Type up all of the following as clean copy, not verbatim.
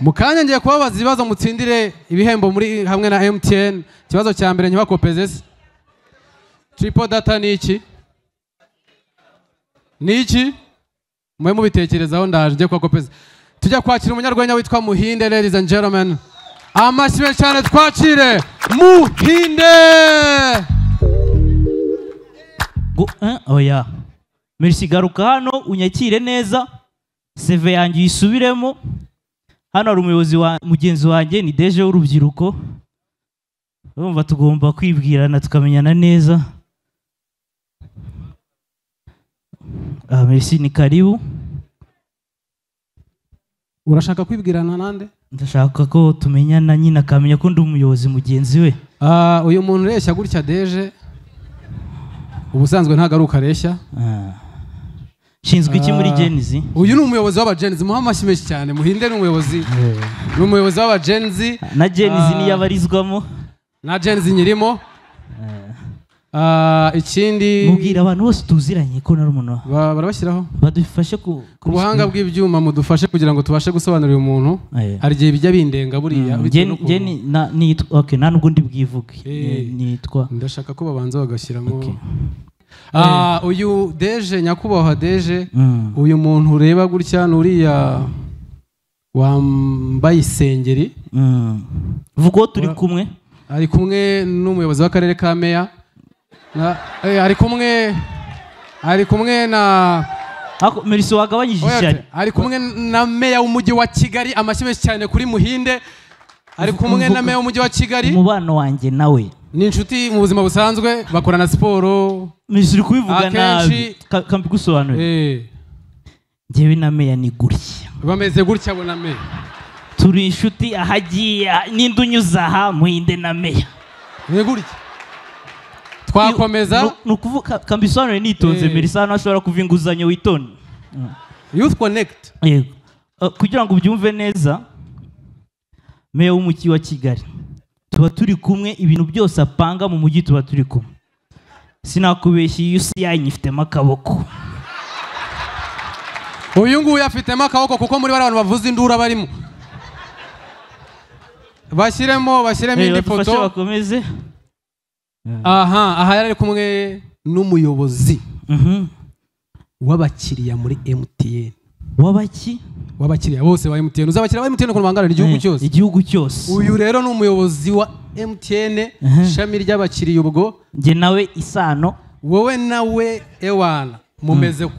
Mukanya ngiye kubabaza ibibazo mutsindire ibihembo muri hamwe na MTN. Ikibazo cya mbere nyubako pezes. Triple data ni iki? Ni iki? Mwe mubitekerezaho ndaje ngiye kwakopeza. Tujya kwakira umunyarwenya witwa Muhinde, ladies and gentlemen. Amashimwe cyane twakire Muhinde. Oya. Merci garuka hano unyakire neza. CV yanjye yisubiremo. Hano ari umuyobozi wa mugenzi wanjye ni Deje w'urubyiruko. Urumva tugomba kwibwirana tukamenyana neza. Merci ni karibu. Urashaka kwibwirana nande? Ndashaka ko tumenyana nyina akamenya ko ndi umuyobozi mugenzi we. Uyu muntu reshya gutya Deje. Ubusanzwe ntagaruka reshya. Shinzwe iki muri Genzi? Uyu ni umuyobozi w'abagenzi muha amashyimeshi cyane. Muhinde ni umuyobozi. Ni umuyobozi w'abagenzi. Na Genzi ni yabarizwamo. Na Genzi nyirimo. Ikindi mubwira abantu bose tuziranye ko nari umuntu. Barabashyiraho. Badufashe ku buhanga bw'ibyuma mudufashe kugira ngo tubashe gusobanurira umuntu. Hari gihe bijya bindenga buriya. Okay, nta nubwo ndi bwivuge. Nitwa. Ndashaka ko babanza bagashyiramo. Uyu Deje nyakubahwa Deje, uyu muntu ureba gutya nuriya wambaye isengeri. Vugo turi kumwe. Ari kumwe n'umuyobozi w'akarere ka Meya. Ari kumwe na Meriso wagabanyije ishyari. Ari kumwe na Meya w'umujyi wa Kigali. Amashimwe cyane kuri Muhinde. Ari kumwe na Meya w'umujyi wa Kigali. Umubano wanjye nawe ni inshuti mu buzima busanzwe, bakorana siporo. Meriso uri kubivuga nabi kambigusobanurira. Njyewe na Meya ni gutya. Bameze gutya abo na Meya. Turi inshuti ahagiye n'indunyuza aha Muhinde na Meya. Ni gutya. Twakomeza nukuvuga kambisobanure nitonze Meriso hano ashobora kuva inguzanyo witonde. Youth Connect. Yego. Kugira ngo ubyumve neza, Meya w'umujyi wa Kigali tuba turi kumwe, ibintu byose apanga mu mujyi tuba turi kumwe. Sinakubeshya iyo UCI nyifitemo akaboko. Uyu nguyu afitemo akaboko kuko muri bari abantu bavuza indura barimo. Bashyiremo indi foto. Bakomeze. Aha yari kumwe n'umuyobozi w'abakiriya muri MTN. W'abakiriya bose ba MTN. Uzabakiriya ba MTN ko bangana igihugu cyose. Uyu rero ni umuyobozi wa MTN shami ry'abakiriya ubwo. Nge nawe isano. Wowe nawe ewana mumeze ko.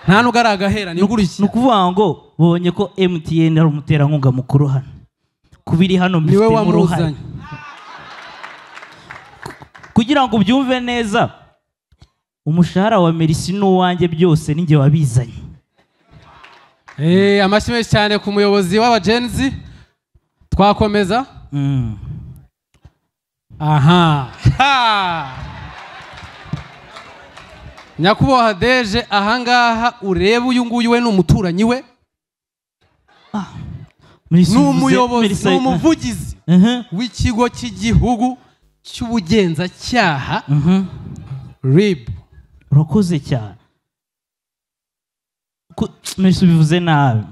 Nta nugaragahera ni guriki. Nukuvuga ngo bonye ko MTN ari umuterankunga mukuru hano. Kubiri hano mfite mu ruhare. Kugira ngo ubyumve neza, umushahara wa Meriso n'uwanjye byose ninjye wabizanye. Amashimwe cyane ku muyobozi w'abagenzi. Twakomeza. Nyakubahwa Deje, ahangaha ureba uyu nguyu we n'umuturanyi we. N'umuyobozi n'umuvugizi w'ikigo cy'igihugu cy'ubugenzacyaha RIB. Urakoze cyane. Meriso bivuze nabi.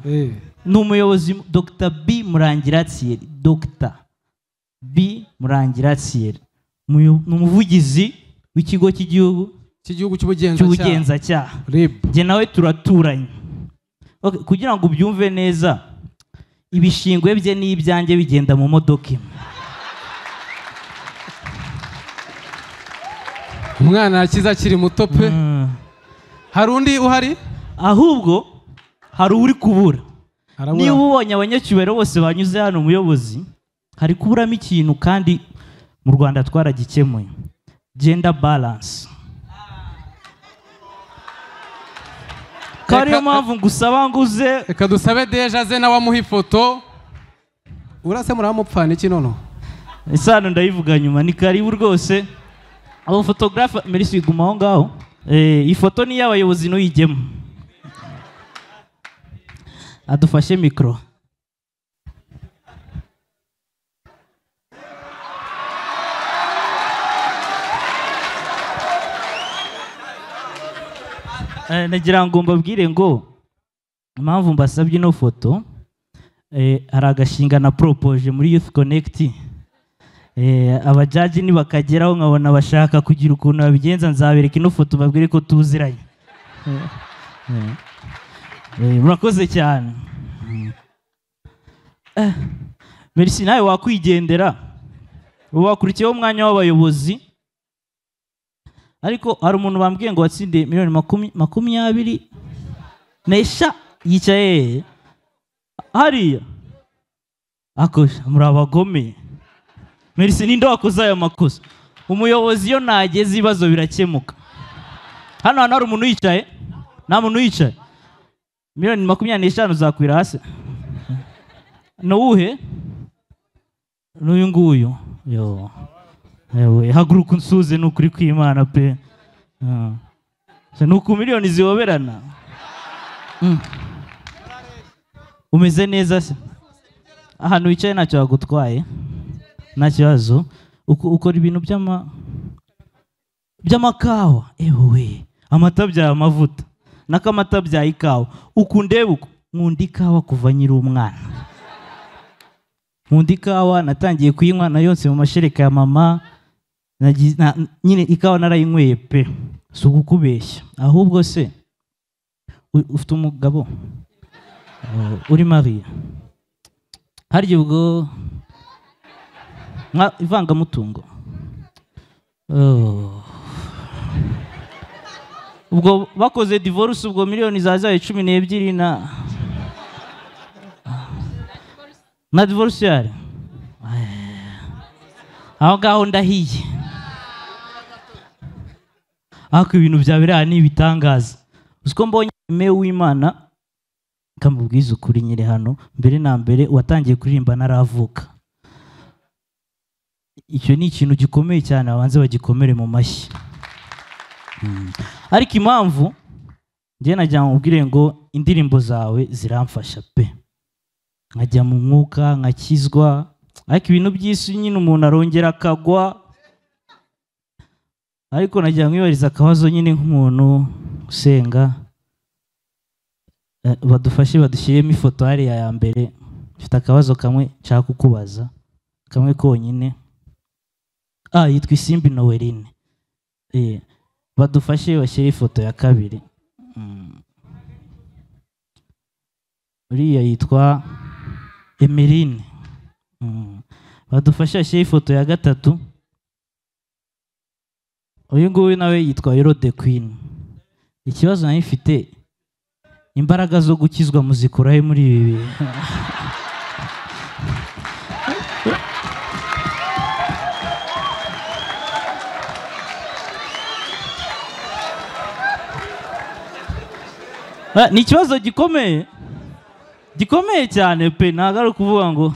Ni umuyobozi Dr. B Murangira Thierry. Dr. B Murangira Thierry. Ni umuvugizi w'ikigo cy'igihugu cy'ubugenzacyaha RIB. Nge nawe turaturanye. Kugira ngo ubyumve neza, ibishingwe bye n'ibyanjye bigenda mu modoka imwe. Umwana akiza akiri muto pe. Hari undi uhari? Ahubwo hari uri kubura. Niba ubonye abanyacyubahiro bose banyuze hano umuyobozi, hari kuburamo ikintu kandi mu Rwanda twaragikemuye. Gender balance. Kariyo mpamvu ngusaba nguze. Reka dusabe Deje aze nawe amuha ifoto. Urase muramupfana iki nono? Isano ndayivuga nyuma. Ni karibu rwose. Abo photographe Meriso iguma aho ngaho. Ifoto ni y'abayobozi n'uyigemo. Adufashe mikro. nagira ngo mbabwire ngo impamvu mbasabye ino foto hari agashinga na propoje muri Youth Connect abajaji nibakageraho nkabona bashaka kugira ukuntu babigenza nzabereka ino foto babwire ko tuziranye murakoze cyane merci nawe wakwigendera wakurikiyeho umwanya w'abayobozi ariko hari umuntu bambwiye ngo watsinde miliyoni 20 nesha yicaye hariya akosha muri abagome merci ninde wakoze aya makosa umuyobozi yo nageze ibibazo birakemuka hano hari umuntu yicaye nta muntu yicaye miliyoni 25 uzakwira hasi nuwuhe n'uyu nguyu yo yewe haguruka unsuze n'ukuri kw'Imana pe nuko miliyoni zihoberana umeze neza se ahantu wicaye ntacyo wagutwaye nta kibazo ukora ibintu by'amakawa ewe amata bya amavuta n'akamata bya ikawa ukundeba uko nkunda ikawa kuva nyiri umwana nkunda ikawa natangiye kuyinywa na yose mu mashereka ya mama nyine ikawa narayinyweye pe si ukukubeshya ahubwo se ufite umugabo uri Maria harya ubwo ivangamutungo ubwo bakoze divorce ubwo miliyoni zazaye 12 na divorce yari aho ngaho ndahiye ako ibintu byabereye ni ibitangaza uziko mbonye ime w'Imana kamubwiza ukuri nyire hano mbere na mbere watangiye kuririmba naravuka icyo ni ikintu gikomeye cyane abanze bagikomere mu mashyi ariko impamvu njye najya mubwire ngo indirimbo zawe ziramfasha pe nkajya mu mwuka nkakizwa ariko ibintu by'isi nyine umuntu arongera akagwa ariko najya mwibariza akabazo nyine nk'umuntu usenga badufashe badushyiremo ifoto hariya ya mbere mfite akabazo kamwe nshaka kukubaza kamwe konyine yitwa Isimbi Noeline badufashe bashyire ifoto ya kabiri uriya yitwa Emeline badufashe bashyire ifoto ya gatatu uyu nguyu nawe yitwa Hero the Queen ikibazo nayo ifite imbaraga zo gukizwa muzikurahe muri ibi bihe ni ikibazo gikomeye cyane pe ntabwo ari ukuvuga ngo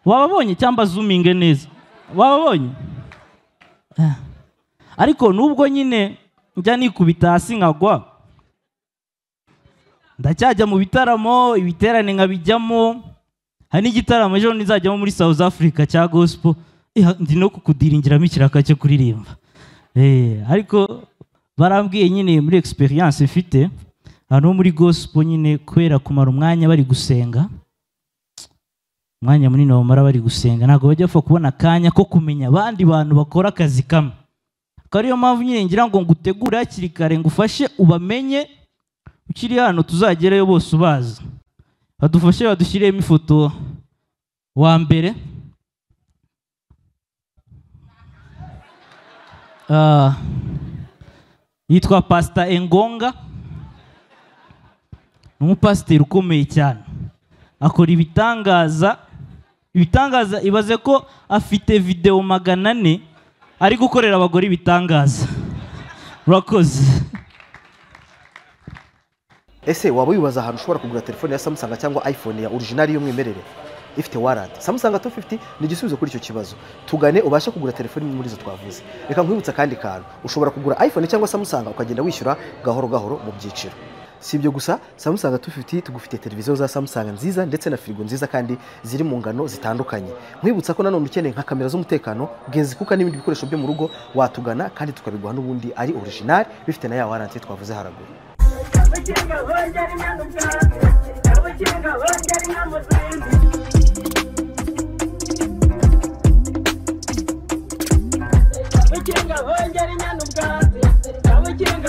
wababonye cyangwa zoominge neza wababonye ariko nubwo nyine njya nikubita hasi nkagwa ndacyajya mu bitaramo ibiterane nkabijyamo hari n'igitaramo ejo nizajyamo muri South Africa cya gospel ndi no kukudiringiramo ikiraka cyo kuririmba ariko barambwiye nyine muri experience mfite hano muri gospel nyine kubera kumara umwanya bari gusenga umwanya munini bamara bari gusenga ntabwo bajya bapfa kubona akanya ko kumenya abandi bantu bakora akazi kamwe ariyo mpamvu nyine ngira ngo ngutegure hakiri kare ngufashe ubamenye ukiri hano tuzagereyo bose ubaza badufashe badushyiremo ifoto wa mbere yitwa Pastor Engonga ni umupasiteri ukomeye cyane akora ibitangaza ibaze ko afite video 400 ari gukorera abagore ibitangaza urakoze ese waba wibaza ahantu ushobora kugura telefone ya Samsung cyangwa iPhone ya original y'umwimerere ifite warranty Samsung 250 ni igisubizo kuri icyo kibazo tugane ubashe kugura telefone muri zo twavuze reka nkwibutsa kandi kantu ushobora kugura iPhone cyangwa Samsung ukagenda wishyura gahoro gahoro mu byiciro si ibyo gusa Samsung 250 tugufite televiziyo za Samsung nziza ndetse na firigo nziza kandi ziri mu ngano zitandukanye. Nkwibutsa ko nanone ukeneye nka kamera z'umutekano, genzi kuka n'ibindi bikoresho byo mu rugo watugana kandi tukabiguha n'ubundi ari original bifite na ya warranty twavuze haraguru. Abakiriya bongera imyanda